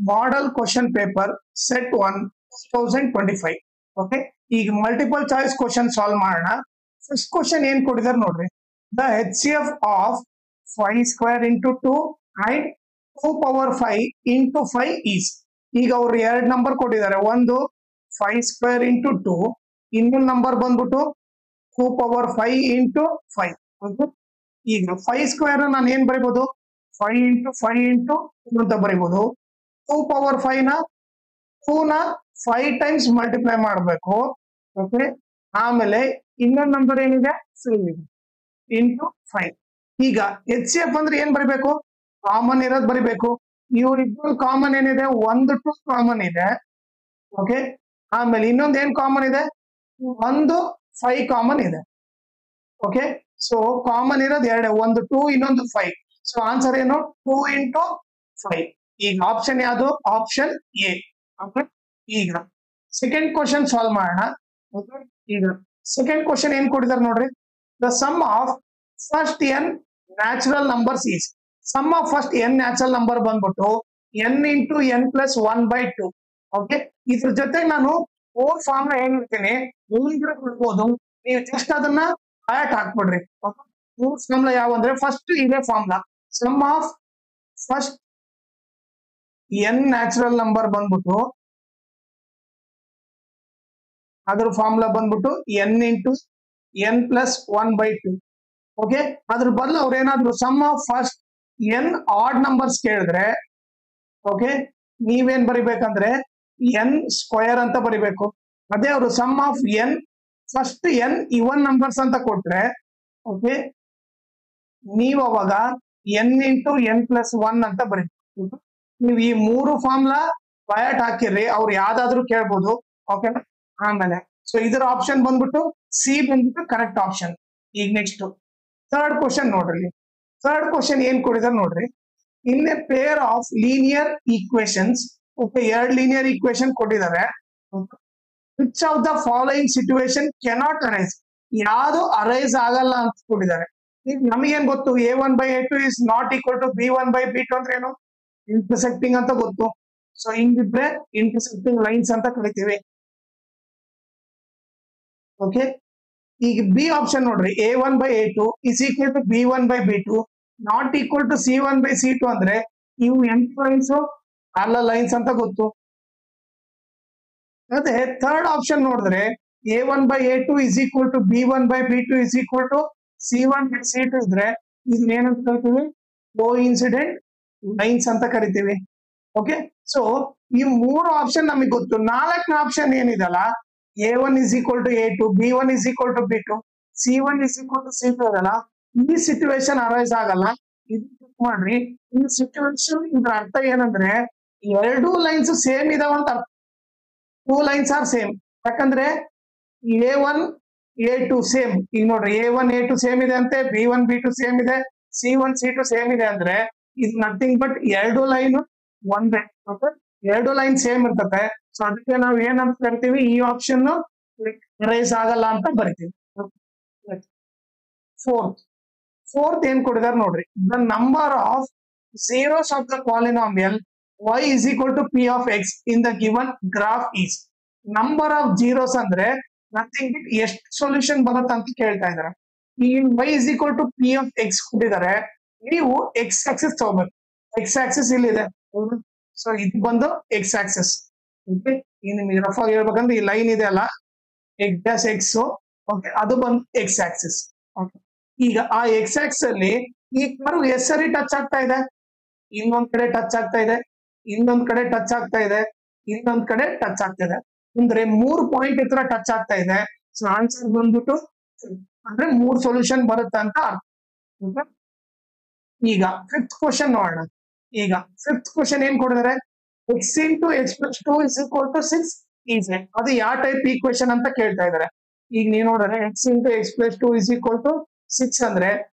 Model question paper set 1 2025. Okay, ಈಗ multiple choice question solve ಮಾಡೋಣ. First question ಏನ್ ಕೊಟ್ಟಿದ್ದಾರೆ ನೋಡ್ರಿ. The HCF of 5 square into 2 and 2 power 5 into 5 is. ಈಗ ಅವ್ರು ಎರಡು ನಂಬರ್ ಕೊಟ್ಟಿದ್ದಾರೆ, ಒಂದು 5 ಸ್ಕ್ವೇರ್ ಇಂಟು 2, ಇನ್ನೊಂದು ನಂಬರ್ ಬಂದ್ಬಿಟ್ಟು 2 ಪವರ್ 5 ಇಂಟು 5. ಈಗ 5 ಸ್ಕ್ವೇರ್ ನಾನು ಏನ್ ಬರೀಬಹುದು, 5 ಇಂಟು 5 ಇಂಟು 2 ಅಂತ ಬರೀಬಹುದು. 2 ಪವರ್ 5 ನ 2 ನ 5 ಟೈಮ್ಸ್ ಮಲ್ಟಿಪ್ಲೈ ಮಾಡಬೇಕು. ಓಕೆ, ಆಮೇಲೆ ಇನ್ನೊಂದು ನಂಬರ್ ಏನಿದೆ ಇಂಟು 5. ಈಗ HCF ಅಂದ್ರೆ ಏನ್ ಬರಿಬೇಕು, ಕಾಮನ್ ಇರೋದು ಬರಿಬೇಕು. ಇವ್ರಿಬ್ಬರು ಕಾಮನ್ ಏನಿದೆ, 1 2 ಕಾಮನ್ ಇದೆ. ಓಕೆ, ಆಮೇಲೆ ಇನ್ನೊಂದು ಏನ್ ಕಾಮನ್ ಇದೆ, 1 5 ಕಾಮನ್ ಇದೆ. ಓಕೆ, ಸೊ ಕಾಮನ್ ಇರೋದು ಎರಡೇ, ಒಂದು 2 ಇನ್ನೊಂದು 5. ಸೊ ಆನ್ಸರ್ ಏನು, 2 ಇಂಟು 5. ಈಗ ಆಪ್ಷನ್ ಯಾವುದು, ಆಪ್ಷನ್ ಎ. ಓಕೆ, ಈಗ ಸೆಕೆಂಡ್ ಕ್ವಶನ್ ಸಾಲ್ವ್ ಮಾಡೋಣ. ಈಗ ಸೆಕೆಂಡ್ ಕ್ವಶನ್ ಏನ್ ಕೊಟ್ಟಿದ್ದಾರೆ ನೋಡ್ರಿ. The sum of first n natural numbers is. Sum of first n natural number ಬಂದ್ಬಿಟ್ಟು n into n plus 1/2. Okay, ಇದ್ರ ಜೊತೆಗೆ ನಾನು 4 ಫಾರ್ಮ್ ಏನಿರ್ತೀನಿ ಕೊಡ್ಬೋದು, ನೀವು ಜಸ್ಟ್ ಅದನ್ನ ಆಟ್ ಹಾಕ್ಬಿಡ್ರಿ. ಮೂರ್ ಫಾರ್ಮ್ಲಾ ಯಾವ ಅಂದ್ರೆ, ಫಸ್ಟ್ ಇದೇ formula, sum of first n natural number ಬಂದ್ಬಿಟ್ಟು ಅದ್ರ ಫಾರ್ಮುಲಾ ಬಂದ್ಬಿಟ್ಟು n into n plus 1/2. Okay, ಅದ್ರ ಬದಲು ಅವ್ರು ಏನಾದ್ರು sum of first n odd numbers ಕೇಳಿದ್ರೆ, ಓಕೆ, ನೀವೇನ್ ಬರಿಬೇಕಂದ್ರೆ n ಸ್ಕ್ವೇರ್ ಅಂತ ಬರಿಬೇಕು. ಅದೇ ಅವರು sum of n first n even numbers ಅಂತ ಕೊಟ್ರೆ, ಓಕೆ, ನೀವು ಅವಾಗ n ಇಂಟು n ಪ್ಲಸ್ 1 ಅಂತ ಬರೀಬೇಕು. ನೀವು ಈ ಮೂರು ಫಾರ್ಮುಲಾ ಬಯಾಟ್ ಹಾಕಿರ್ರಿ, ಅವ್ರು ಯಾವ್ದಾದ್ರು ಕೇಳ್ಬೋದು. ಓಕೆ, ಆಮೇಲೆ ಸೊ ಇದರ ಆಪ್ಷನ್ ಬಂದ್ಬಿಟ್ಟು ಸಿ ಬಂದ್ಬಿಟ್ಟು ಕರೆಕ್ಟ್ ಆಪ್ಷನ್. ಈಗ ನೆಕ್ಸ್ಟ್ ಥರ್ಡ್ ಕ್ವಶನ್ ನೋಡ್ರಿ. ಥರ್ಡ್ ಕ್ವಶನ್ ಏನ್ ಕೊಡಿದಾರೆ ನೋಡ್ರಿ. In a peer of linear equations, okay, ಎರಡು ಲೀನಿಯರ್ ಈಕ್ವೇಶನ್ ಕೊಟ್ಟಿದ್ದಾರೆ. Which of the following situation cannot arise, ಯಾವುದು ಅರೈಸ್ ಆಗಲ್ಲ ಅಂತ ಕೊಟ್ಟಿದ್ದಾರೆ. ಈಗ ನಮಗೇನ್ ಗೊತ್ತು, a1/a2 is not equal to b1/b2 ಅಂದ್ರೆ ಏನು, ಇಂಟರ್ಸೆಕ್ಟಿಂಗ್ ಅಂತ ಗೊತ್ತು. ಸೊ ಹಿಂಗಿದ್ರೆ ಇಂಟರ್ಸೆಕ್ಟಿಂಗ್ ಲೈನ್ಸ್ ಅಂತ ಕರಿತೀವಿ. ಓಕೆ, ಈಗ ಬಿ ಆಪ್ಷನ್ ನೋಡ್ರಿ, a1/a2 is equal to b1/b2 not equal to c1/c2 ಅಂದ್ರೆ ಇವು ಎಂಟು ಲೈನ್ಸ್ ಅಲ್ಲ ಲೈನ್ಸ್ ಅಂತ ಗೊತ್ತು. ಅದೇ ಥರ್ಡ್ ಆಪ್ಷನ್ ನೋಡಿದ್ರೆ a1/a2 is equal to b1/b2 is equal to c1/c2 ಇದ್ರೆ ಇದನ್ನ ಏನಂತ ಕರಿತೀವಿ, ಕೋಇನ್ಸಿಡೆಂಟ್ ಲೈನ್ಸ್ ಅಂತ ಕರಿತೀವಿ. ಓಕೆ, ಸೊ ಈ ಮೂರು ಆಪ್ಷನ್ ನಮಗೆ ಗೊತ್ತು. ನಾಲ್ಕನೇ ಆಪ್ಷನ್ ಏನಿದಲ್ಲ, a1 is equal to a2, b1 is equal to b2, c1 is equal to c2 ಅದಲ್ಲ, ಈ ಸಿಚುವೇಶನ್ ಅರೈಸ್ ಆಗಲ್ಲ. ಇದು ಚೆಕ್ ಮಾಡ್ರಿ. ಈ ಸಿಚುವೇಶನ್ ಇದ್ರ ಅರ್ಥ ಏನಂದ್ರೆ, ಎರಡೂ ಲೈನ್ಸ್ ಸೇಮ್ ಇದಾವಂತ ಅರ್ಥ. 2 ಲೈನ್ಸ್ ಆರ್ ಸೇಮ್. ಯಾಕಂದ್ರೆ a1 a2 ಸೇಮ್. ಈಗ ನೋಡ್ರಿ, a1 a2 ಸೇಮ್ ಇದೆ ಅಂತೆ, b1 b2 ಸೇಮ್ ಇದೆ, c1 c2 ಸೇಮ್ ಇದೆ ಅಂದ್ರೆ ಇದು ನಥಿಂಗ್ ಬಟ್ ಎರಡು ಲೈನ್ ಒಂದೇ. ಎರಡು ಲೈನ್ ಸೇಮ್ ಇರ್ತದೆ. ಸೊ ಅದಕ್ಕೆ ನಾವು ಏನಂತ ಕರಿತೀವಿ, ಈ ಆಪ್ಷನ್ ರೈಸ್ ಆಗಲ್ಲ ಅಂತ ಬರಿತೀವಿ. ಫೋರ್ತ್ ಏನ್ ಕೊಟ್ಟಿದ್ದಾರೆ ನೋಡ್ರಿ. The number of zeros of the polynomial y is equal to p of x in the given graph is. Number of zeros ಅಂದ್ರೆ ನಥಿಂಗ್ ಬಟ್ ಎಷ್ಟು ಸೊಲ್ಯೂಷನ್ ಬರುತ್ತೆ ಅಂತ ಕೇಳ್ತಾ ಇದಾರೆ. ಈ y is equal to p of x ಕೊಟ್ಟಿದ್ದಾರೆ. ನೀವು X Axis ತಗೋಬೇಕು. ಎಕ್ಸ್ ಆಕ್ಸಿಸ್ ಇಲ್ಲಿದೆ, ಸೊ ಇದು ಬಂದು ಎಕ್ಸ್ ಆಕ್ಸಿಸ್. ಓಕೆ, ನಿಮಗೆ ರಫ್ ಆಗಿ ಹೇಳ್ಬೇಕಂದ್ರೆ ಈ ಲೈನ್ ಇದೆ ಅಲ್ಲ, x', ಓಕೆ, ಅದು ಬಂದು ಎಕ್ಸ್ ಆಕ್ಸಿಸ್. ಓಕೆ, ಈಗ ಆ ಎಕ್ಸ್ ಆಕ್ಸಿಸ್ ಅಲ್ಲಿ ಈ ಕರ್ವ್ ಎಷ್ಟು ಸರಿ ಟಚ್ ಆಗ್ತಾ ಇದೆ, ಇನ್ನೊಂದ್ ಕಡೆ ಟಚ್ ಆಗ್ತಾ ಇದೆ, ಇನ್ನೊಂದ್ ಕಡೆ ಟಚ್ ಆಗ್ತಾ ಇದೆ, ಇನ್ನೊಂದ್ ಕಡೆ ಟಚ್ ಆಗ್ತಾ ಇದೆ, ಅಂದ್ರೆ 3 ಪಾಯಿಂಟ್ ಹತ್ರ ಟಚ್ ಆಗ್ತಾ ಇದೆ. ಸೊ ಆನ್ಸರ್ ಬಂದ್ಬಿಟ್ಟು ಅಂದ್ರೆ 3 ಸೊಲ್ಯೂಷನ್ ಬರುತ್ತೆ ಅಂತ ಅರ್ಥ. ಈಗ ಫಿಫ್ತ್ ಕ್ವಶನ್ ನೋಡೋಣ. ಈಗ ಫಿಫ್ತ್ ಕ್ವಶನ್ ಏನ್ ಕೊಡಿದಾರೆ, x into x plus 2 is equal to 6 is. ಅದು ಯಾವ ಟೈಪ್ ಈಕ್ವೇಶನ್ ಅಂತ ಕೇಳ್ತಾ ಇದಾರೆ. ಈಗ ನೀವು ನೋಡಿದ್ರೆ x into x plus 2 is equal to 6 ಅಂದ್ರೆ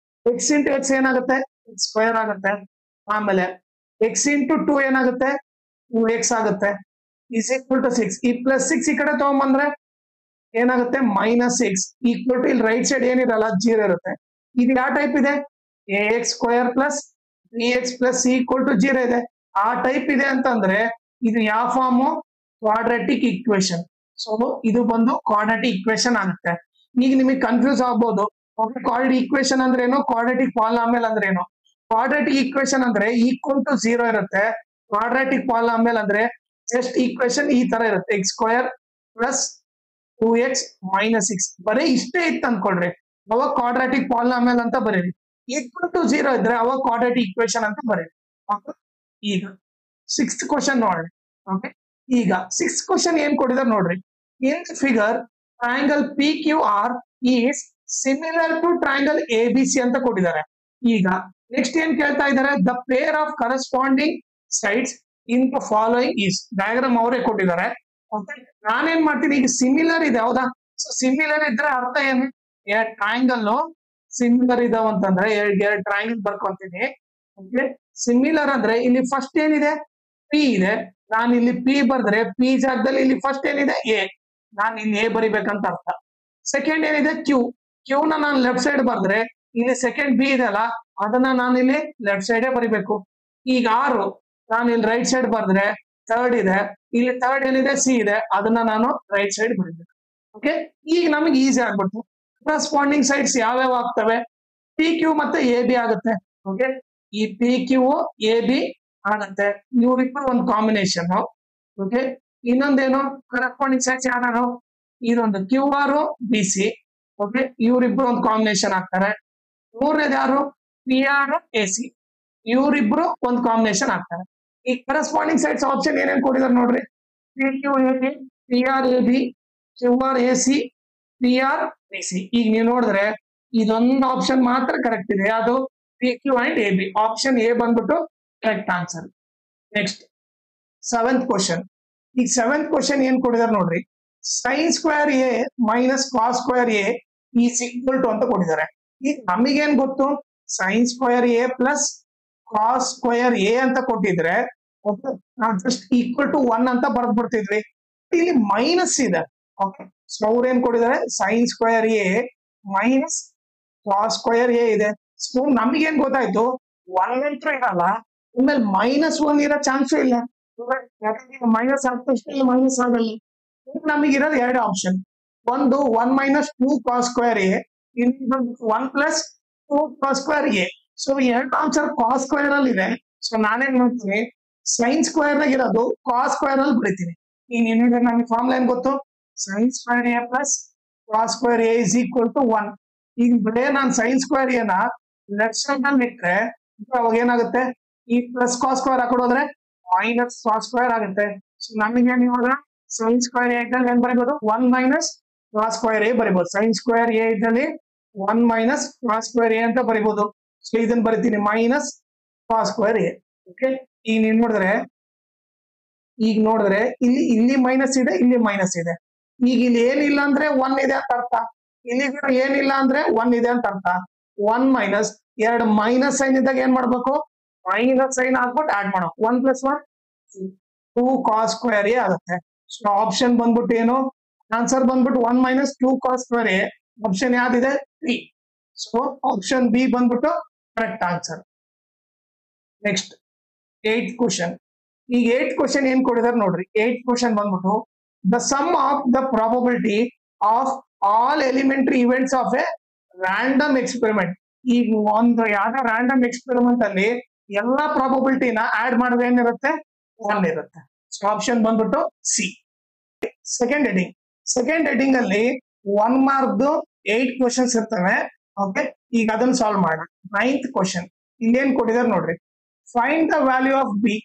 x ಇಂಟು x ಏನಾಗುತ್ತೆ, ಸ್ಕ್ವೇರ್ ಆಗುತ್ತೆ. ಆಮೇಲೆ x ಇಂಟು 2 ಏನಾಗುತ್ತೆ, 2x ಆಗುತ್ತೆ, ಇಸ್ ಈಕ್ವಲ್ ಟು 6. ಈ ಪ್ಲಸ್ 6 ಈ ಕಡೆ ತಗೊಂಬಂದ್ರೆ ಏನಾಗುತ್ತೆ, -6 ಈಕ್ವಲ್ ಟು ಇಲ್ಲಿ ರೈಟ್ ಸೈಡ್ ಏನಿರಲ್ಲ 0 ಇರುತ್ತೆ. ಇದು ಯಾವ ಟೈಪ್ ಇದೆ, ax square plus bx plus c equal to 0 ಇದೆ. ಆ ಟೈಪ್ ಇದೆ ಅಂತಂದ್ರೆ ಇದು ಯಾವ ಫಾರ್ಮ್ ಕ್ವಾಡ್ರಾಟಿಕ್ ಈಕ್ವೇಶನ್. ಸೊ ಇದು ಬಂದು ಕ್ವಾಡ್ರಾಟಿಕ್ ಈಕ್ವೇಶನ್ ಆಗುತ್ತೆ. ಈಗ ನಿಮಗೆ ಕನ್ಫ್ಯೂಸ್ ಆಗ್ಬೋದು, ಕ್ವಾಡ್ರಾಟಿಕ್ ಈಕ್ವೇಶನ್ ಅಂದ್ರೆ ಏನು, ಕ್ವಾಡ್ರಾಟಿಕ್ ಪಾಲಿನಾಮಿಯಲ್ ಅಂದ್ರೆ ಏನು. ಕ್ವಾಡ್ರಾಟಿಕ್ ಈಕ್ವೇಶನ್ ಅಂದ್ರೆ ಈಕ್ವಲ್ ಟು 0 ಇರುತ್ತೆ. ಕ್ವಾಡ್ರಾಟಿಕ್ ಪಾಲಿನಾಮಿಯಲ್ ಅಂದ್ರೆ ಜಸ್ಟ್ ಈಕ್ವೇಶನ್ ಈ ತರ ಇರುತ್ತೆ, X square plus 2x minus 6 ಬರೀ ಇಷ್ಟೇ ಇತ್ತು ಅನ್ಕೊಳ್ರಿ, ಅವಾಗ ಕ್ವಾಡ್ರಾಟಿಕ್ ಪಾಲಿನಾಮಿಯಲ್ ಅಂತ ಬರೀರಿ. ಈಕ್ವಲ್ ಟು 0 ಇದ್ರೆ ಅವಾಗ ಕ್ವಾಡ್ರಾಟಿಕ್ ಈಕ್ವೇಶನ್ ಅಂತ ಬರೀರಿ. ಈಗ 6th ಕ್ವಶನ್ ನೋಡ್ರಿ. ಓಕೆ, ಈಗ 6th ಕ್ವಶನ್ ಏನ್ ಕೊಟ್ಟಿದ್ದಾರೆ ನೋಡ್ರಿ. In figure triangle P Q R is similar to triangle A B C ಅಂತ ಕೊಟ್ಟಿದ್ದಾರೆ. ಈಗ ನೆಕ್ಸ್ಟ್ ಏನ್ ಕೇಳ್ತಾ ಇದ್ದಾರೆ, the pair of corresponding sides in the following is. Diagram ಅವರೇ ಕೊಟ್ಟಿದ್ದಾರೆ. ಓಕೆ, ನಾನೇನ್ ಮಾಡ್ತೀನಿ, ಈಗ ಸಿಮಿಲರ್ ಇದೆ ಹೌದಾ. ಸೊ ಸಿಮಿಲರ್ ಇದ್ರೆ ಅರ್ಥ ಏನು, ಎರಡು ಟ್ರಯಾಂಗಲ್ ಸಿಮಿಲರ್ ಇದಾವ ಅಂತಂದ್ರೆ ಎರಡು ಟ್ರಯಾಂಗಲ್ ಬರ್ಕೊಂತೀನಿ. ಓಕೆ, ಸಿಮಿಲರ್ ಅಂದ್ರೆ ಇಲ್ಲಿ ಫಸ್ಟ್ ಏನಿದೆ ಪಿ ಇದೆ, ನಾನು ಇಲ್ಲಿ ಪಿ ಬರ್ದ್ರೆ ಪಿ ಜಾಗದಲ್ಲಿ ಇಲ್ಲಿ ಫಸ್ಟ್ ಏನಿದೆ ಎ, ನಾನು ಇಲ್ಲಿ ಎ ಬರಿಬೇಕಂತ ಅರ್ಥ. ಸೆಕೆಂಡ್ ಏನಿದೆ ಕ್ಯೂ, ಕ್ಯೂ ನಾನು ಲೆಫ್ಟ್ ಸೈಡ್ ಬರ್ದ್ರೆ ಇಲ್ಲಿ ಸೆಕೆಂಡ್ ಬಿ ಇದೆ ಅಲ್ಲ, ಅದನ್ನ ನಾನು ಇಲ್ಲಿ ಲೆಫ್ಟ್ ಸೈಡ್ ಬರಿಬೇಕು. ಈಗ ಆರು ನಾನು ಇಲ್ಲಿ ರೈಟ್ ಸೈಡ್ ಬರ್ದ್ರೆ ಥರ್ಡ್ ಇದೆ, ಇಲ್ಲಿ ಥರ್ಡ್ ಏನಿದೆ ಸಿ ಇದೆ, ಅದನ್ನ ನಾನು ರೈಟ್ ಸೈಡ್ ಬರಿಬೇಕು. ಓಕೆ, ಈಗ ನಮಗೆ ಈಸಿ ಆಗ್ಬಿಟ್ಟು ಕರೆಸ್ಪಾಂಡಿಂಗ್ ಸೈಡ್ಸ್ ಯಾವ್ಯಾವ ಆಗ್ತವೆ, ಪಿ ಕ್ಯೂ ಮತ್ತೆ ಎ ಬಿ ಆಗುತ್ತೆ. ಓಕೆ, ಈ ಪಿ ಕ್ಯೂ ಎ ಬಿ ಆಗತ್ತೆ, ಇವ್ರಿಬ್ರು ಒಂದು ಕಾಂಬಿನೇಷನ್. ಓಕೆ, ಇನ್ನೊಂದೇನು ಕರೆಸ್ಪಾಂಡಿಂಗ್ ಸೈಡ್ಸ್ ಯಾರು, ಇದೊಂದು Q R B C. Okay, ಇವ್ರಿಬ್ರು ಒಂದು ಕಾಂಬಿನೇಷನ್ ಆಗ್ತಾರೆ. ಮೂರನೇದು ಯಾರು ಪಿ ಆರ್ ಎ ಸಿ, ಇವರಿಬ್ರು ಒಂದು ಕಾಂಬಿನೇಷನ್ ಆಗ್ತಾರೆ. ಈ ಕರೆಸ್ಪಾಂಡಿಂಗ್ ಸೈಡ್ಸ್ ಆಪ್ಷನ್ ಏನೇನು ಕೊಟ್ಟಿದ್ದಾರೆ ನೋಡ್ರಿ, P Q A B, P R A B, Q R A C, P R B C. ಈಗ ನೀವು ನೋಡಿದ್ರೆ ಇದೊಂದು ಆಪ್ಷನ್ ಮಾತ್ರ ಕರೆಕ್ಟ್ ಇದೆ, ಅದು P Q and A B. Option A ಬಂದ್ಬಿಟ್ಟು correct answer. Next 7th question. ಈಗ 7th ಕ್ವಶನ್ ಏನ್ ಕೊಟ್ಟಿದ್ದಾರೆ ನೋಡ್ರಿ, sine square A minus cos square A is equal to ಅಂತ ಕೊಟ್ಟಿದ್ದಾರೆ. ಈಗ ನಮಗೇನ್ ಗೊತ್ತು, sine square A plus cos square A ಅಂತ ಕೊಟ್ಟಿದ್ರೆ ಓಕೆ, ನಾವು ಜಸ್ಟ್ ಈಕ್ವಲ್ ಟು 1 ಅಂತ ಬರ್ದ್ಬಿಡ್ತಿದ್ವಿ. ಇಲ್ಲಿ ಮೈನಸ್ ಇದೆ. ಓಕೆ, ಸೊ ಅವ್ರು ಏನ್ ಕೊಟ್ಟಿದ್ದಾರೆ, sine square A minus cos square A ಇದೆ. ಸೊ ನಮಗೇನ್ ಗೊತ್ತಾಯ್ತು, 1 ಅಂತ ಇರಲ್ಲ, ಆಮೇಲೆ -1 ಇರೋ ಚಾನ್ಸು ಇಲ್ಲ, ಮೈನಸ್ ಆಗ್ತಷ್ಟೇ ಮೈನಸ್ ಆಗಲ್ಲ. ನಮಗಿರೋದು ಎರಡು ಆಪ್ಷನ್, ಒಂದು 1 ಮೈನಸ್ 2 ಕಾಸ್ ಸ್ಕ್ವೇರ್ ಎ, ಇನ್ನೊಂದು 1 plus 2 cos square A. So ಎರಡು ಆನ್ಸರ್ ಕಾಸ್ ಸ್ಕ್ವೇರ್ ಅಲ್ಲಿ ಇದೆ. ಸೊ ನಾನೇನ್ ಮಾಡ್ತೀನಿ, ಸೈನ್ ಸ್ಕ್ವೇರ್ ನಾಗ ಇರೋದು ಕಾಸ್ ಸ್ಕ್ವೇರ್ ಅಲ್ಲಿ ಬರೀತೀನಿ. ಈಗ ಏನಿದೆ ನಮಗೆ ಫಾರ್ಮುಲಾ ಏನ್ ಗೊತ್ತು, sine square A plus cos square A is equal to 1. ಈಗ ಬರೇ ನಾನು ಸೈನ್ ಸ್ಕ್ವೇರ್ ಎನ ಲೆಫ್ಟ್ ಸೈಡ್ ಅಲ್ಲಿ ಇಟ್ಟರೆ ಅವಾಗ ಏನಾಗುತ್ತೆ, ಈ ಪ್ಲಸ್ ಕಾಸ್ ಸ್ಕ್ವೇರ್ ಹಾಕೊಡೋದ್ರೆ ಮೈನಸ್ ಕಾಸ್ ಸ್ಕ್ವೇರ್ ಆಗುತ್ತೆ. ಸೊ ನಮಗೆ ಇವಾಗ ಸೈನ್ ಸ್ಕ್ವೇರ್ ಎ ಇದ್ದಲ್ಲಿ ಏನ್ ಬರೀಬಹುದು, 1 ಮೈನಸ್ ಕಾಸ್ ಸ್ಕ್ವೇರ್ ಎ ಬರೀಬಹುದು. ಸೈನ್ ಸ್ಕ್ವೇರ್ ಎ ಇದ್ದಲ್ಲಿ 1 ಮೈನಸ್ ಕಾಸ್ ಸ್ಕ್ವೇರ್ ಎ ಅಂತ ಬರೀಬಹುದು. ಸೊ ಇದನ್ನ ಬರಿತೀನಿ minus cos square A. Okay, ಈಗ ನೀವು ನೋಡಿದ್ರೆ ಇಲ್ಲಿ ಮೈನಸ್ ಇದೆ, ಇಲ್ಲಿ ಮೈನಸ್ ಇದೆ. ಈಗ ಇಲ್ಲಿ ಏನಿಲ್ಲ ಅಂದ್ರೆ 1 ಇದೆ ಅಂತ ಅರ್ಥ, ಇಲ್ಲಿ ಏನಿಲ್ಲ ಅಂದ್ರೆ 1 ಇದೆ ಅಂತ ಅರ್ಥ. 1 ಮೈನಸ್ ಎರಡು ಮೈನಸ್ ಸೈನ್ ಇದ್ದಾಗ ಏನ್ ಮಾಡ್ಬೇಕು, ಮೈನಸ್ ಸೈನ್ ಹಾಕ್ಬಿಟ್ಟು ಆಡ್ ಮಾಡೋ, 1 ಪ್ಲಸ್ 1 2 ಕಾಸ್ ಸ್ಕ್ವೇರ್ ಎ ಆಗುತ್ತೆ. ಸೊ ಆಪ್ಷನ್ ಬಂದ್ಬಿಟ್ಟು ಏನು, ಆನ್ಸರ್ ಬಂದ್ಬಿಟ್ಟು 1 minus 2 cos square A. Option ಯಾವ್ದಿದೆ, 3. ಸೊ ಆಪ್ಷನ್ ಬಿ ಬಂದ್ಬಿಟ್ಟು correct answer. Next 8th question. ಈಗ 8th ಕ್ವಶನ್ ಏನ್ ಕೊಟ್ಟಿದ್ದಾರೆ ನೋಡ್ರಿ. 8th ಕ್ವಶನ್ ಬಂದ್ಬಿಟ್ಟು the sum of the probability of all elementary events of a random experiment. ಈಗ ಒಂದು ಯಾವ್ದೋ ರ್ಯಾಂಡಮ್ ಎಕ್ಸ್ಪೆರಿಮೆಂಟ್ ಅಲ್ಲಿ ಎಲ್ಲಾ ಪ್ರಾಬಬಿಲಿಟಿನ ಆಡ್ ಮಾಡಿದ್ರೆ ಏನಿರುತ್ತೆ, 1 ಇರುತ್ತೆ. ಸೊ ಆಪ್ಷನ್ ಬಂದ್ಬಿಟ್ಟು ಸಿ. ಸೆಕೆಂಡ್ ಹೆಡಿಂಗ್ ಅಲ್ಲಿ 1 ಮಾರ್ಕ್ದು 8 ಕ್ವಶನ್ಸ್ ಇರ್ತವೆ. ಓಕೆ, ಈಗ ಅದನ್ನ ಸಾಲ್ವ್ ಮಾಡೋಣ. 9th ಕ್ವಶನ್ ಇಲ್ಲೇನ್ ಕೊಟ್ಟಿದ್ದಾರೆ ನೋಡ್ರಿ, find the value of B.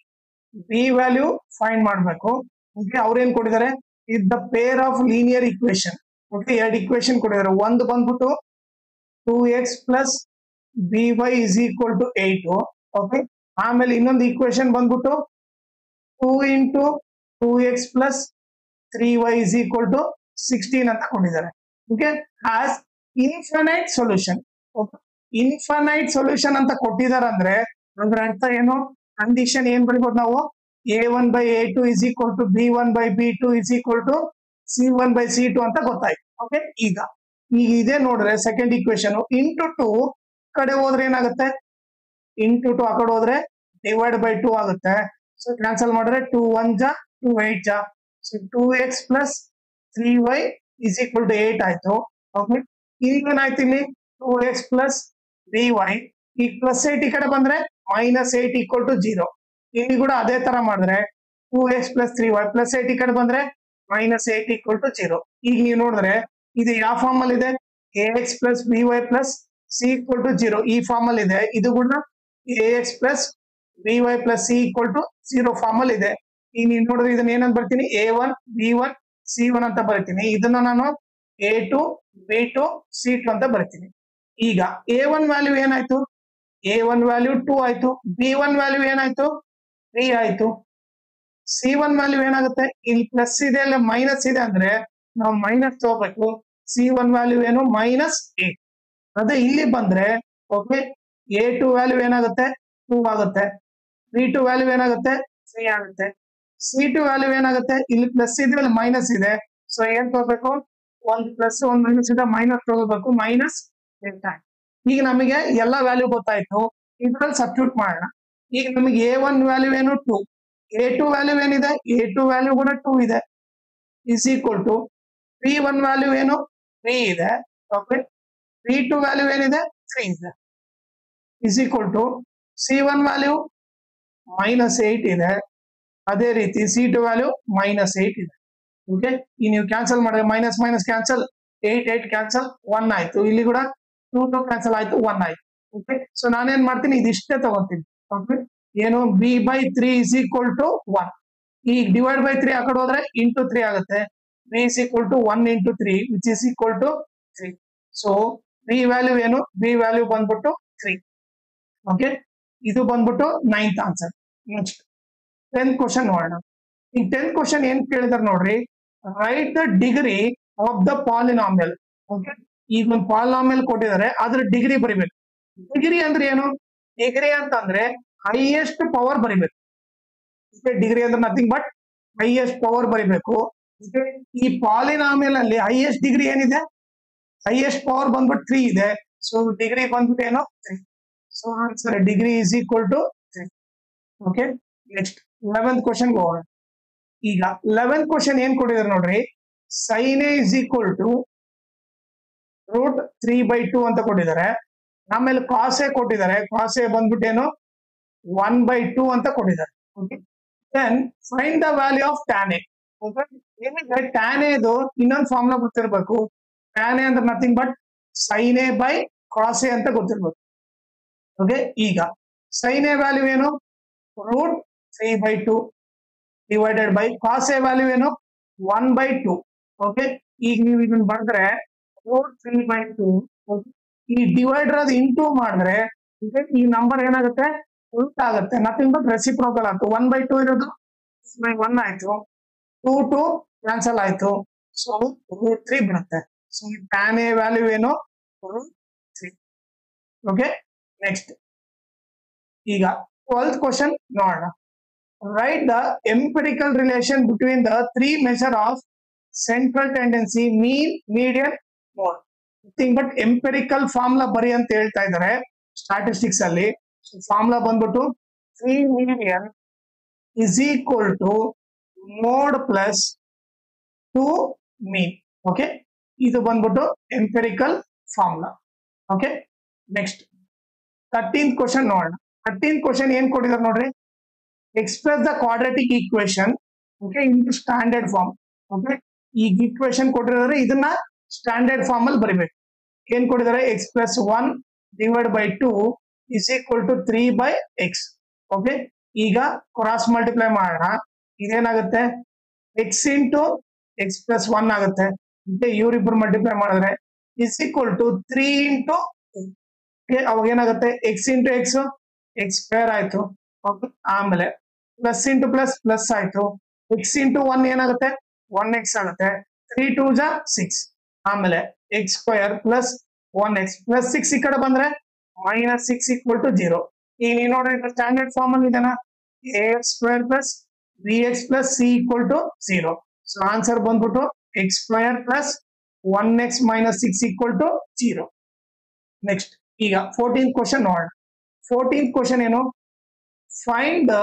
B value find ಮಾಡ್ಬೇಕು. ಓಕೆ, ಅವ್ರೇನ್ ಕೊಟ್ಟಿದ್ದಾರೆ, ಇದ್ the pair of linear equation. Okay, ಎರಡು ಇಕ್ವೇಶನ್ ಕೊಟ್ಟಿದ್ದಾರೆ. ಒಂದು ಬಂದ್ಬಿಟ್ಟು 2x plus by is equal to 8. Okay, ಆಮೇಲೆ ಇನ್ನೊಂದು ಇಕ್ವೇಶನ್ ಬಂದ್ಬಿಟ್ಟು 2 into 2x plus 3y is equal to 16 ಅಂತ ಕೊಟ್ಟಿದ್ದಾರೆ. Okay, has infinite solution. Infinite solution ಅಂತ ಕೊಟ್ಟಿದ್ದಾರೆ ಅಂದ್ರೆ ಅದ್ರ ಅರ್ಥ ಏನು, ಕಂಡೀಷನ್ ಏನ್ ಬರೀಬಹುದು ನಾವು, a1 by a2 is equal to b1 by b2 is equal to c1 by c2 ಅಂತ ಗೊತ್ತಾಯ್ತು. ಓಕೆ, ಈಗ ಇದೇ ನೋಡ್ರೆ ಸೆಕೆಂಡ್ ಇಕ್ವೇಶನ್ ಇಂಟು 2 ಕಡೆ ಹೋದ್ರೆ ಏನಾಗುತ್ತೆ, ಇಂಟು 2 ಆ ಕಡೆ ಹೋದ್ರೆ ಡಿವೈಡ್ ಬೈ 2 ಆಗುತ್ತೆ. ಸೊ ಕ್ಯಾನ್ಸಲ್ ಮಾಡಿದ್ರೆ 2 1 ಜಾ 2 8 ಜಾ. So 2x plus 3y is equal to 8 ಆಯ್ತು. ಓಕೆ, ಈಗ ಏನಾಯ್ತು ಇಲ್ಲಿ 2x plus 3y ಈ ಪ್ಲಸ್ 8 ಈ ಕಡೆ ಬಂದ್ರೆ ಮೈನಸ್ 8 equal to 0. ಇಲ್ಲಿ ಕೂಡ ಅದೇ ತರ ಮಾಡಿದ್ರೆ 2x plus 3y plus 8 ಈ ಕಡೆ ಬಂದ್ರೆ ಮೈನಸ್ 8 equal to 0. ಈಗ ನೀವು ನೋಡಿದ್ರೆ ಇದು ಯಾವ ಫಾರ್ಮ್ ಅಲ್ಲಿ ಇದೆ, ax plus by plus c equal to 0 ಈ ಫಾರ್ಮ್ ಅಲ್ಲಿ ಇದೆ. ಇದು ಕೂಡ ax plus by plus c equal to 0 form ಅಲ್ಲಿ ಇದೆ. ಈಗ ನೀವು ನೋಡಿದ್ರೆ ಇದನ್ನ ಏನಂತ ಬರ್ತೀನಿ, a1 b1 c1 ಅಂತ ಬರ್ತೀನಿ. ಇದನ್ನ ನಾನು a2 b2 c2 ಅಂತ ಬರ್ತೀನಿ. ಈಗ a1 ವ್ಯಾಲ್ಯೂ ಏನಾಯ್ತು, a1 ವ್ಯಾಲ್ಯೂ 2 ಆಯ್ತು. b1 ವ್ಯಾಲ್ಯೂ ಏನಾಯ್ತು 3 ಆಯ್ತು. c1 ವ್ಯಾಲ್ಯೂ ಏನಾಗುತ್ತೆ, ಇಲ್ಲಿ ಪ್ಲಸ್ ಇದೆ ಅಲ್ಲ ಮೈನಸ್ ಇದೆ ಅಂದ್ರೆ ನಾವು ಮೈನಸ್ ತಗೋಬೇಕು. c1 ವ್ಯಾಲ್ಯೂ ಏನು ಮೈನಸ್ 8. ಅದೇ ಇಲ್ಲಿ ಬಂದ್ರೆ ಓಕೆ a2 ವ್ಯಾಲ್ಯೂ ಏನಾಗುತ್ತೆ 2 ಆಗುತ್ತೆ. b2 ವ್ಯಾಲ್ಯೂ ಏನಾಗುತ್ತೆ 3 ಆಗುತ್ತೆ. c2 ವ್ಯಾಲ್ಯೂ ಏನಾಗುತ್ತೆ, ಇಲ್ಲಿ ಪ್ಲಸ್ ಇದೆ ಅಲ್ಲಿ ಮೈನಸ್ ಇದೆ. ಸೊ ಏನ್ ತಗೋಬೇಕು, ಒಂದು ಪ್ಲಸ್ ಒಂದು ಮೈನಸ್ ಇದೆ, ಮೈನಸ್ ತಗೋಬೇಕು, ಮೈನಸ್ 8. ಈಗ ನಮಗೆ ಎಲ್ಲ ವ್ಯಾಲ್ಯೂ ಗೊತ್ತಾಯ್ತು. ಇದ್ರಲ್ಲಿ ಸಬ್ಸ್ಟಿಟ್ಯೂಟ್ ಮಾಡೋಣ. ಈಗ ನಮಗೆ a1 ವ್ಯಾಲ್ಯೂ ಏನು 2, a2 ವ್ಯಾಲ್ಯೂ ಏನಿದೆ a2 ವ್ಯಾಲ್ಯೂ ಕೂಡ 2 ಇದೆ, is equal to b1 value ಏನು 3 ಇದೆ. ಓಕೆ, b2 ವ್ಯಾಲ್ಯೂ ಏನಿದೆ 3 ಇದೆ, is equal to c1 value minus 8 ಇದೆ. ಅದೇ ರೀತಿ c2 ವ್ಯಾಲ್ಯೂ ಮೈನಸ್ 8 ಇದೆ. ಓಕೆ, ಈ ನೀವು ಕ್ಯಾನ್ಸಲ್ ಮಾಡಿದ್ರೆ ಮೈನಸ್ ಮೈನಸ್ ಕ್ಯಾನ್ಸಲ್, 8 8 ಕ್ಯಾನ್ಸಲ್ 1 ಆಯ್ತು. ಇಲ್ಲಿ ಕೂಡ 2 2 ಕ್ಯಾನ್ಸಲ್ ಆಯ್ತು, 1 ಆಯ್ತು. ಓಕೆ, ಸೊ ನಾನೇನ್ ಮಾಡ್ತೀನಿ, ಇದಿಷ್ಟೇ ತಗೋತೀನಿ. ಓಕೆ, ಏನು b/3 ಇಸ್ ಈಕ್ವಲ್ ಟು 1. ಈಗ ಡಿವೈಡ್ ಬೈ 3 ಆ ಕಡೆ ಹೋದ್ರೆ ಇಂಟು 3 ಆಗುತ್ತೆ. b is equal to 1 into 3 which is equal to 3. So b value ಏನು, b ವ್ಯಾಲ್ಯೂ ಬಂದ್ಬಿಟ್ಟು 3. ಓಕೆ, ಇದು ಬಂದ್ಬಿಟ್ಟು 9th answer. Next 10th question ನೋಡೋಣ. ಈಗ 10th ಕ್ವಶನ್ ಏನ್ ಕೇಳಿದಾರೆ ನೋಡ್ರಿ, right the degree of the polynomial. Okay, ಈಗ ಒಂದು ಪಾಲಿನಾಮಿಯಲ್ ಕೊಟ್ಟಿದ್ದಾರೆ, ಅದ್ರ ಡಿಗ್ರಿ ಬರಿಬೇಕು. ಡಿಗ್ರಿ ಅಂದ್ರೆ ಏನು, ಡಿಗ್ರಿ ಅಂತಂದ್ರೆ ಹೈಯೆಸ್ಟ್ ಪವರ್ ಬರಿಬೇಕು. ಡಿಗ್ರಿ ಅಂದ್ರೆ ನಥಿಂಗ್ ಬಟ್ ಹೈಯೆಸ್ಟ್ ಪವರ್ ಬರಿಬೇಕು. ಈ ಪಾಲಿನಾಮಿಯಲ್ ಅಲ್ಲಿ ಹೈಯೆಸ್ಟ್ ಡಿಗ್ರಿ ಏನಿದೆ, ಹೈಯೆಸ್ಟ್ ಪವರ್ ಬಂದ್ಬಿಟ್ಟು 3 ಇದೆ. ಸೊ ಡಿಗ್ರಿ ಬಂದ್ಬಿಟ್ಟು ಏನು 3. So answer degree is equal to 3. Okay, next 11th question ಹೋಗೋಣ. ಈಗ 11th ಕ್ವಶನ್ ಏನ್ ಕೊಟ್ಟಿದ್ದಾರೆ ನೋಡ್ರಿ, sine A is equal to root 3/2 ಅಂತ ಕೊಟ್ಟಿದ್ದಾರೆ. ಆಮೇಲೆ ಕಾಸ್ ಎ ಕೊಟ್ಟಿದ್ದಾರೆ, ಕಾಸ್ ಎ ಬಂದ್ಬಿಟ್ಟು ಏನು 1/2 ಅಂತ ಕೊಟ್ಟಿದ್ದಾರೆ. Okay, then find the value of tan A. Okay, ಏನಿದೆ ಟ್ಯಾನ್ ಎದು ಇನ್ನೊಂದು ಫಾರ್ಮುಲಾ ಗೊತ್ತಿರಬೇಕು. ಟ್ಯಾನ್ ಎ ಅಂದ್ರೆ nothing but sine A by cos A ಅಂತ ಗೊತ್ತಿರ್ಬೇಕು. ಓಕೆ, ಈಗ ಸೈನ್ ಎ ವ್ಯಾಲ್ಯೂ ಏನು root 3/2 divided by cos A value ಏನು 1/2. ಓಕೆ, ಈಗ ನೀವು ಇದನ್ನ ಬರೆದ್ರೆ ರೂಟ್ 3/2. ಈ ಡಿವೈಡರ್ ಅದು ಇಂಟು ಮಾಡಿದ್ರೆ ಈ ನಂಬರ್ ಏನಾಗುತ್ತೆ ಉಲ್ಟಾ ಆಗುತ್ತೆ. ನಥಿಂಗ್ ಬಟ್ ರೆಸಿಪ್ರೋಕಲ್ ಆಯ್ತು. 1/2 ಇರೋದು 1 ಆಯ್ತು, 2 2 ಕ್ಯಾನ್ಸಲ್ ಆಯ್ತು. ಸೊ ರೂಟ್ 3 ಬರುತ್ತೆ. ಸೊ ಟ್ಯಾನ್ ಎ ವ್ಯಾಲ್ಯೂ ಏನು ರೂಟ್ 3. ಓಕೆ, ನೆಕ್ಸ್ಟ್ ಈಗ 12th ಕ್ವಶನ್ ನೋಡೋಣ. Write the empirical relation between the 3 measure of central tendency, mean, median, mode. Nothing but empirical formula ಬರಿ ಅಂತ ಹೇಳ್ತಾ ಇದ್ದಾರೆ ಸ್ಟಾಟಿಸ್ಟಿಕ್ಸ್ ಅಲ್ಲಿ. ಫಾರ್ಮುಲಾ ಬಂದ್ಬಿಟ್ಟು 3 median is equal to mode plus 2 mean. Okay, ಇದು ಬಂದ್ಬಿಟ್ಟು empirical formula. Okay, next 13th question ನೋಡೋಣ. 13th question ಏನ್ ಕೊಟ್ಟಿದ್ದಾರೆ ನೋಡ್ರಿ, express the quadratic equation okay into standard form. Okay, ಈಗ ಈಕ್ವೇಶನ್ ಕೊಟ್ಟಿದ್ದಾರೆ, ಇದನ್ನ ಸ್ಟ್ಯಾಂಡರ್ಡ್ ಫಾರ್ಮ್ ಅಲ್ಲಿ ಬರಿಬೇಕು. ಏನ್ ಕೊಟ್ಟಿದ್ದಾರೆ, x plus 1 divided by 2 is equal to 3/x. Okay, ಈಗ ಕ್ರಾಸ್ ಮಲ್ಟಿಪ್ಲೈ ಮಾಡೋಣ. ಇದೇನಾಗುತ್ತೆ x into x plus 1 ಆಗುತ್ತೆ. ಇವರಿಬ್ಬರು ಮಲ್ಟಿಪ್ಲೈ ಮಾಡಿದ್ರೆ is equal to 3 into ಅವಾಗ ಏನಾಗುತ್ತೆ x into x x square ಆಯ್ತು. ಆಮೇಲೆ ಪ್ಲಸ್ ಇಂಟು ಪ್ಲಸ್ ಪ್ಲಸ್ ಆಯ್ತು. ಎಕ್ಸ್ ಇಂಟು 1 ಏನಾಗುತ್ತೆ 1x ಆಗುತ್ತೆ. 3 2 6. ಆಮೇಲೆ X square plus 1x plus 6 ಈ ಕಡೆ ಬಂದ್ರೆ ಮೈನಸ್ 6 ಈಕ್ವಲ್ ಟು 0. ಈಗ ನೀವು ನೋಡ್ರಿ ಸ್ಟ್ಯಾಂಡರ್ಡ್ ಫಾರ್ಮ್ ಅಲ್ಲಿ ಇದೆನಾ, ax square plus bx plus c equal to 0. So answer ಬಂದ್ಬಿಟ್ಟು x square plus 1x minus 6 equal to 0. Next ಈಗ 14th ಕ್ವಶನ್ ನೋಡೋಣ. 14th ಕ್ವಶನ್ ಏನು, find the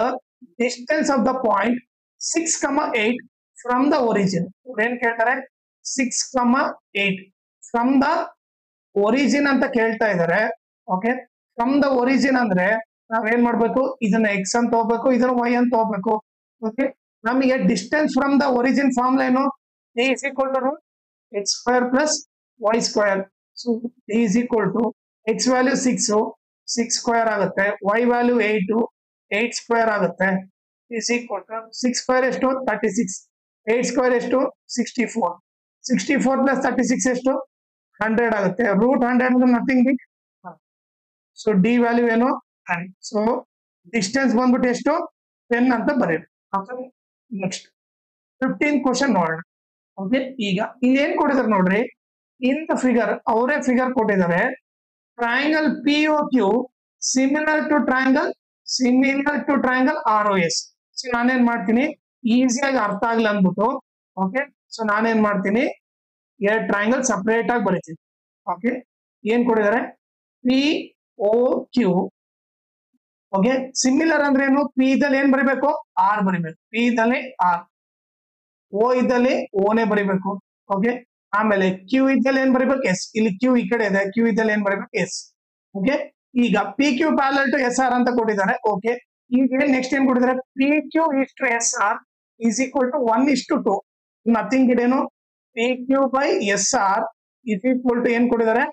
distance of the point 6,8 from the origin. ಏನ್ ಕೇಳ್ತಾರೆ? 6,8 from the origin ಅಂತ ಕೇಳ್ತಾ ಇದಾರೆ. Okay, from the origin ಅಂದ್ರೆ ನಾವೇನ್ ಮಾಡ್ಬೇಕು? ಇದನ್ನ ಎಕ್ಸ್ ಅಂತ ಹೋಗ್ಬೇಕು, ಇದನ್ನ ವೈ ಅಂತ ಹೋಗ್ಬೇಕು. ಓಕೆ, ನಮಗೆ distance from the origin formula ಏನು? a is equal to x square plus y square. So a is equal to x value 6, 6 square ಆಗುತ್ತೆ, y value 8, 8 square ಆಗುತ್ತೆ, is equal to 6 square ಎಷ್ಟು? 36, 8 square ಎಷ್ಟು? 64, 64 plus 36 ಎಷ್ಟು? 100 ಆಗುತ್ತೆ. Root 100 ಅಂದ್ರೆ nothing ಬಿಟ್. So D value ಏನು? 10. So distance ಬಂದ್ಬಿಟ್ಟು ಎಷ್ಟು? 10 ಅಂತ ಬರೀರಿ. ನೆಕ್ಸ್ಟ್ 15 ಕ್ವಶನ್ ನೋಡೋಣ. ಓಕೆ, ಈಗ ಇಲ್ಲೇನ್ ಕೊಟ್ಟಿದ್ದಾರೆ ನೋಡ್ರಿ, ಇನ್ ದ ಫಿಗರ್ ಅವರೇ ಫಿಗರ್ ಕೊಟ್ಟಿದ್ದಾರೆ. Triangle POQ similar to triangle ROS. So ನಾನೇನ್ ಮಾಡ್ತೀನಿ, ಈಸಿಯಾಗಿ ಅರ್ಥ ಆಗ್ಲಿ ಅಂದ್ಬಿಟ್ಟು, ಓಕೆ, ಸೊ ನಾನೇನ್ ಮಾಡ್ತೀನಿ, ಎರಡು ಟ್ರಯಾಂಗಲ್ ಸಪರೇಟ್ ಆಗಿ ಬರೀತೀನಿ. ಓಕೆ, ಏನ್ ಕೊಟ್ಟಿದ್ದಾರೆ? POQ. ಓಕೆ, ಸಿಮಿಲರ್ ಅಂದ್ರೆ ಏನು? P ಇದ್ದಲ್ಲಿ ಏನ್ ಬರಿಬೇಕು? R ಬರಿಬೇಕು. P ಇದ್ದಲ್ಲಿ R, O ಇದ್ದಲ್ಲಿ ಓನೇ ಬರಿಬೇಕು. ಓಕೆ, ಆಮೇಲೆ Q ಇದ್ದಲ್ಲಿ ಏನ್ ಬರಿಬೇಕು? S. ಇಲ್ಲಿ Q ಈ ಕಡೆ ಇದೆ, Q ಇದ್ದಲ್ಲಿ ಏನ್ ಬರಿಬೇಕು? S. ಓಕೆ, ಈಗ PQ ಪ್ಯಾರಲಲ್ ಟು SR ಅಂತ ಕೊಟ್ಟಿದ್ದಾರೆ. ಓಕೆ, ಈಗ ನೆಕ್ಸ್ಟ್ ಏನ್ ಕೊಟ್ಟಿದ್ದಾರೆ? PQ is to SR is equal to 1:2. Nothing ಇಡೇನು? PQ by SR is equal to ಏನ್ ಕೊಟ್ಟಿದ್ದಾರೆ?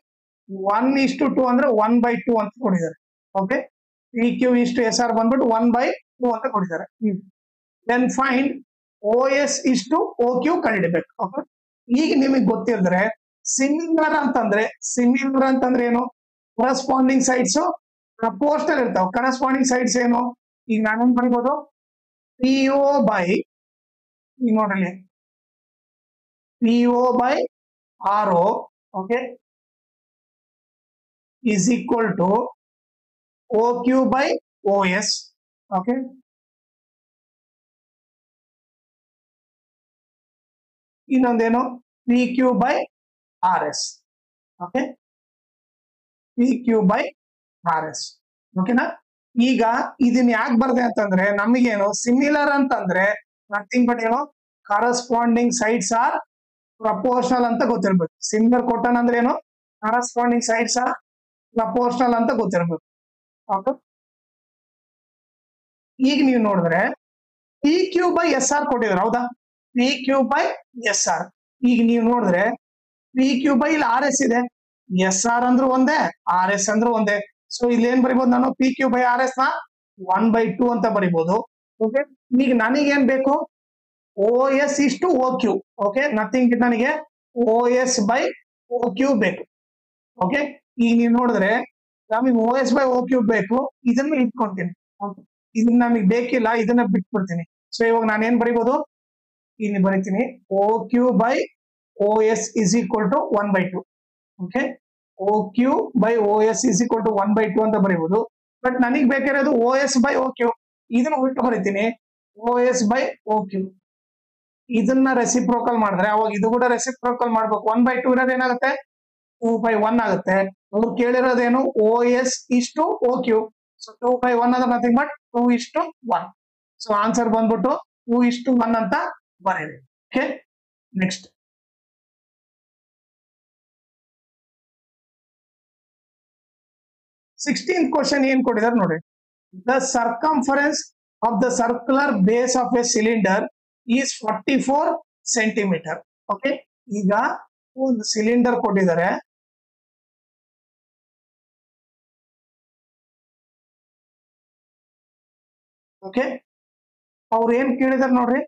1:2 ಅಂದ್ರೆ 1/2 ಅಂತ ಕೊಟ್ಟಿದ್ದಾರೆ. Okay, PQ is to SR ಬಂದ್ಬಿಟ್ಟು 1/2 ಅಂತ ಕೊಟ್ಟಿದ್ದಾರೆ. Then find OS is to OQ ಕಂಡುಹಿಡಿಬೇಕು. ಓಕೆ, ಈಗ ನಿಮಗೆ ಗೊತ್ತಿದ್ರೆ ಸಿಮಿಲರ್ ಅಂತಂದ್ರೆ ಏನು? ಕರಸ್ಪಾಂಡಿಂಗ್ ಸೈಡ್ಸ್ ಪ್ರಪೋರ್ಷನಲ್ ಇರ್ತಾವ. ಕರಸ್ಪಾಂಡಿಂಗ್ ಸೈಡ್ಸ್ ಏನು? ಈಗ ನಾನೇನ್ ಬರೀಬಹುದು? PO by, ಈಗ ನೋಡ್ರಿ, PO by RO, okay, is equal to OQ by OS. Okay, ಇನ್ನೊಂದೇನು? PQ by RS. Okay, PQ by RS. ಓಕೆನಾ? ಈಗ ಇದನ್ನ ಯಾಕೆ ಬರ್ದೆ ಅಂತಂದ್ರೆ, ನಮಗೇನು ಸಿಮಿಲರ್ ಅಂತಂದ್ರೆ ನಥಿಂಗ್ ಬಟ್ ಏನು? ಕರಸ್ಪಾಂಡಿಂಗ್ ಸೈಡ್ಸ್ ಆರ್ ಪ್ರಪೋರ್ಷನಲ್ ಅಂತ ಗೊತ್ತಿರ್ಬೇಕು. ಸಿಮಿಲರ್ ಕೊಟ್ಟನ್ ಅಂದ್ರೆ ಏನು? ಕರಸ್ಪಾಂಡಿಂಗ್ ಸೈಡ್ಸ್ ಆರ್ ಪ್ರಪೋರ್ಷನಲ್ ಅಂತ ಗೊತ್ತಿರ್ಬೇಕು. ಓಕೆ, ಈಗ ನೀವು ನೋಡಿದ್ರೆ PQ by SR ಕೊಟ್ಟಿದ್ರು, ಹೌದಾ? PQ by SR. ಈಗ ನೀವು ನೋಡಿದ್ರೆ PQ by ಇಲ್ಲಿ RS ಇದೆ, SR ಅಂದ್ರೂ ಒಂದೇ, RS ಅಂದ್ರೂ ಒಂದೇ. ಸೊ ಇಲ್ಲಿ ಏನ್ ಬರಿಬಹುದು ನಾನು? PQ by RS ನ 1/2 ಅಂತ ಬರಿಬಹುದು. ಓಕೆ, ಈಗ ನನಗೇನ್ ಬೇಕು? OS is to OQ. Okay, nothing it, ನನಗೆ OS by OQ ಬೇಕು. ಓಕೆ, ಈಗ ನೀವು ನೋಡಿದ್ರೆ ನಮಗೆ OS by OQ ಬೇಕು. ಇದನ್ನ ಇಟ್ಕೊಂತೀನಿ, ಇದನ್ನ ನಮಗೆ ಬೇಕಿಲ್ಲ, ಇದನ್ನ ಬಿಟ್ಬಿಡ್ತೀನಿ. ಸೊ ಇವಾಗ ನಾನು ಏನ್ ಬರಿಬಹುದು? ಇಲ್ಲಿ ಬರೀತೀನಿ OQ by OS is equal to 1/2. Okay, OQ by OS is equal to 1/2 ಅಂತ ಬರೀಬಹುದು. ಬಟ್ ನನಗೆ ಬೇಕಾಗಿರೋದು OS by OQ. ಇದನ್ನ ಉಲ್ಟು ಬರೀತೀನಿ, OS by OQ. ಇದನ್ನ ರೆಸಿಪ್ರೋಕಲ್ ಮಾಡಿದ್ರೆ ಅವಾಗ ಇದು ಕೂಡ ರೆಸಿಪ್ರೋಕಲ್ ಮಾಡ್ಬೇಕು. 1/2 ಇರೋದು ಏನಾಗುತ್ತೆ? 2/1 ಆಗುತ್ತೆ. ಅವ್ರು ಕೇಳಿರೋದೇನು? OS is to OQ. So 2/1 ಅಂದ್ರೆ ನಥಿಂಗ್ ಬಟ್ 2:1. ಸೊ ಆನ್ಸರ್ ಬಂದ್ಬಿಟ್ಟು 2:1 ಅಂತ ಬರೀರಿ. ಓಕೆ, ನೆಕ್ಸ್ಟ್ 16th ಕ್ವಶನ್ ಏನ್ ಕೊಟ್ಟಿದ್ದಾರೆ ನೋಡ್ರಿ. The circumference of the circular base of A cylinder is 44 centimetre. Okay, ಈಗ ಒಂದು ಸಿಲಿಂಡರ್ ಕೊಟ್ಟಿದ್ದಾರೆ. ಓಕೆ, ಅವ್ರು ಏನ್ ಕೇಳಿದಾರೆ ನೋಡ್ರಿ,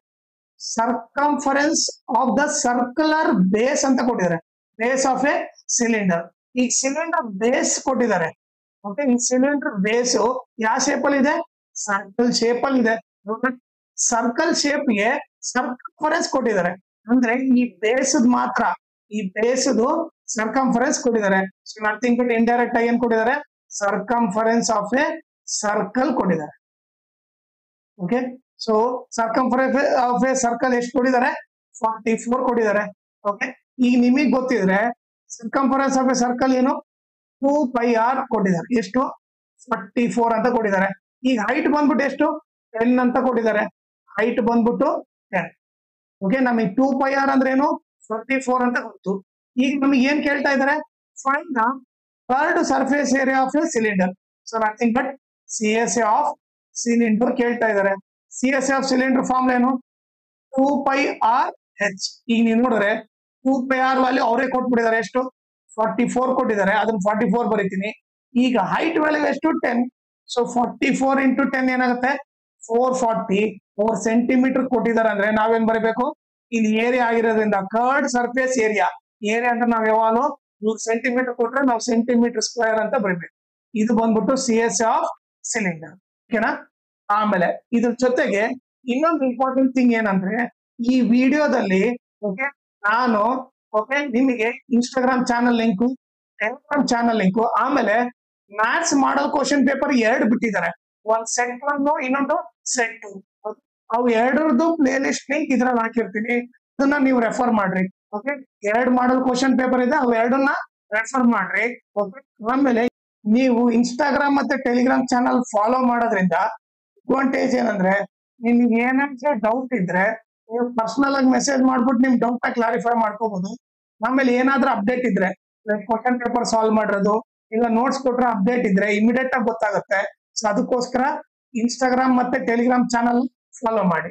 circumference of the circular base ಅಂತ ಕೊಟ್ಟಿದ್ದಾರೆ. Base of A cylinder. ಈಗ ಸಿಲಿಂಡರ್ ಬೇಸ್ ಕೊಟ್ಟಿದ್ದಾರೆ. ಓಕೆ, ಈ ಸಿಲಿಂಡರ್ ಬೇಸ್ ಯಾವ ಶೇಪ್ ಅಲ್ಲಿ ಇದೆ? ಸರ್ಕಲ್ ಶೇಪ್ ಅಲ್ಲಿ ಇದೆ. ಸರ್ಕಲ್ ಶೇಪ್ ಗೆ ಸರ್ಕಂಫರೆನ್ಸ್ ಕೊಟ್ಟಿದ್ದಾರೆ. ಅಂದ್ರೆ ಈ ಬೇಸದ್ ಮಾತ್ರ, ಈ ಬೇಸದು ಸರ್ಕಂಫರೆನ್ಸ್ ಕೊಟ್ಟಿದ್ದಾರೆ. ಸೊ ನಥಿಂಗ್ ಬಟ್ ಇಂಡೈರೆಕ್ಟ್ ಆಗಿ ಏನ್ ಕೊಟ್ಟಿದ್ದಾರೆ? ಸರ್ಕಂಫರೆನ್ಸ್ ಆಫ್ ಎ ಸರ್ಕಲ್ ಕೊಟ್ಟಿದ್ದಾರೆ. Okay, so circumference of A circle ಎಷ್ಟು ಕೊಟ್ಟಿದ್ದಾರೆ? 44 ಕೊಟ್ಟಿದ್ದಾರೆ. ಓಕೆ, ಈಗ ನಿಮಗ್ ಗೊತ್ತಿದ್ರೆ ಸರ್ಕಂಫರೆನ್ಸ್ ಆಫ್ ಎ ಸರ್ಕಲ್ ಏನು? 2πr ಕೊಟ್ಟಿದ್ದಾರೆ. ಎಷ್ಟು? 44 ಅಂತ ಕೊಟ್ಟಿದ್ದಾರೆ. ಈಗ ಹೈಟ್ ಬಂದ್ಬಿಟ್ಟು ಎಷ್ಟು? 10 ಅಂತ ಕೊಟ್ಟಿದ್ದಾರೆ, ಹೈಟ್ ಬಂದ್ಬಿಟ್ಟು 10. ಓಕೆ, ನಮಗೆ 2πr ಅಂದ್ರೆ ಏನು 44 ಅಂತ ಗೊತ್ತು. ಈಗ ನಮಗೆ ಏನ್ ಕೇಳ್ತಾ ಇದ್ದಾರೆ, find the curved surface area of A cylinder. So nothing but CSA of cylinder ಕೇಳ್ತಾ ಇದ್ದಾರೆ. CSA ಆಫ್ ಸಿಲಿಂಡರ್ ಫಾರ್ಮ್ ಏನು, 2πrh. ಈಗ ನೀವು ನೋಡಿದ್ರೆ 2πr ವ್ಯಾಲ್ಯೂ ಅವರೇ ಕೊಟ್ಬಿಟ್ಟಿದ್ದಾರೆ, ಎಷ್ಟು 44 ಕೊಟ್ಟಿದ್ದಾರೆ, ಅದನ್ನ 44 ಬರೀತೀನಿ. ಈಗ ಹೈಟ್ ವ್ಯಾಲ್ಯೂ ಎಷ್ಟು 10. ಸೊ 44 ಇಂಟು 10 ಏನಾಗುತ್ತೆ 444 ಸೆಂಟಿಮೀಟರ್ ಕೊಟ್ಟಿದ್ದಾರೆ. ಅಂದ್ರೆ ನಾವೇನ್ ಬರೀಬೇಕು, ಇಲ್ಲಿ ಏರಿಯಾ ಆಗಿರೋದ್ರಿಂದ ಕರ್ವ್ಡ್ ಸರ್ಫೇಸ್ ಏರಿಯಾ ಅಂತ ನಾವ್ ಯಾವಾಗಲೂ 100 ಸೆಂಟಿಮೀಟರ್ ಕೊಟ್ರೆ ನಾವು ಸೆಂಟಿಮೀಟರ್ ಸ್ಕ್ವೇರ್ ಅಂತ ಬರೀಬೇಕು. ಇದು ಬಂದ್ಬಿಟ್ಟು CSA ಆಫ್ ಸಿಲಿಂಡರ್. ಓಕೆನಾ. ಆಮೇಲೆ ಇದ್ರ ಜೊತೆಗೆ ಇನ್ನೊಂದು ಇಂಪಾರ್ಟೆಂಟ್ ಥಿಂಗ್ ಏನಂದ್ರೆ, ಈ ವಿಡಿಯೋದಲ್ಲಿ ಓಕೆ ನಾನು ನಿಮಗೆ Instagram channel link, Telegram channel link, ಆಮೇಲೆ ಮ್ಯಾಥ್ಸ್ ಮಾಡಲ್ ಕ್ವಶನ್ ಪೇಪರ್ 2 ಬಿಟ್ಟಿದ್ದಾರೆ. ಒಂದ್ ಸೆಟ್ 1, ಇನ್ನೊಂದು ಸೆಟ್ 2. ಅವು ಎರಡರದ್ದು ಪ್ಲೇ ಲಿಸ್ಟ್ ಲಿಂಕ್ ಇದ್ರಲ್ಲಿ ಹಾಕಿರ್ತೀನಿ, ಅದನ್ನ ನೀವು ರೆಫರ್ ಮಾಡ್ರಿ. ಓಕೆ, 2 ಮಾಡಲ್ ಕ್ವಶನ್ ಪೇಪರ್ ಇದೆ, ಅವು ಎರಡನ್ನ ರೆಫರ್ ಮಾಡ್ರಿ. ಓಕೆ, ಆಮೇಲೆ ನೀವು ಇನ್ಸ್ಟಾಗ್ರಾಮ್ ಮತ್ತೆ ಟೆಲಿಗ್ರಾಮ್ ಚಾನಲ್ ಫಾಲೋ ಮಾಡೋದ್ರಿಂದ ಅಡ್ವಾಂಟೇಜ್ ಏನಂದ್ರೆ, ನಿಮ್ಗೆ ಏನಾದ್ರು ಡೌಟ್ ಇದ್ರೆ ನೀವು ಪರ್ಸನಲ್ ಆಗಿ ಮೆಸೇಜ್ ಮಾಡ್ಬಿಟ್ಟು ನಿಮ್ ಡೌಟ್ ಕ್ಲಾರಿಫೈ ಮಾಡ್ಕೋಬಹುದು. ಆಮೇಲೆ ಏನಾದ್ರೂ ಅಪ್ಡೇಟ್ ಇದ್ರೆ, ಕ್ವಶನ್ ಪೇಪರ್ ಸಾಲ್ವ್ ಮಾಡಿರೋದು, ಈಗ ನೋಟ್ಸ್ ಕೊಟ್ರೆ ಅಪ್ಡೇಟ್ ಇದ್ರೆ ಇಮಿಡಿಯೇಟ್ ಆಗಿ ಗೊತ್ತಾಗುತ್ತೆ. ಸೊ ಅದಕ್ಕೋಸ್ಕರ ಇನ್ಸ್ಟಾಗ್ರಾಮ್ ಮತ್ತೆ ಟೆಲಿಗ್ರಾಮ್ ಚಾನಲ್ ಫಾಲೋ ಮಾಡಿ.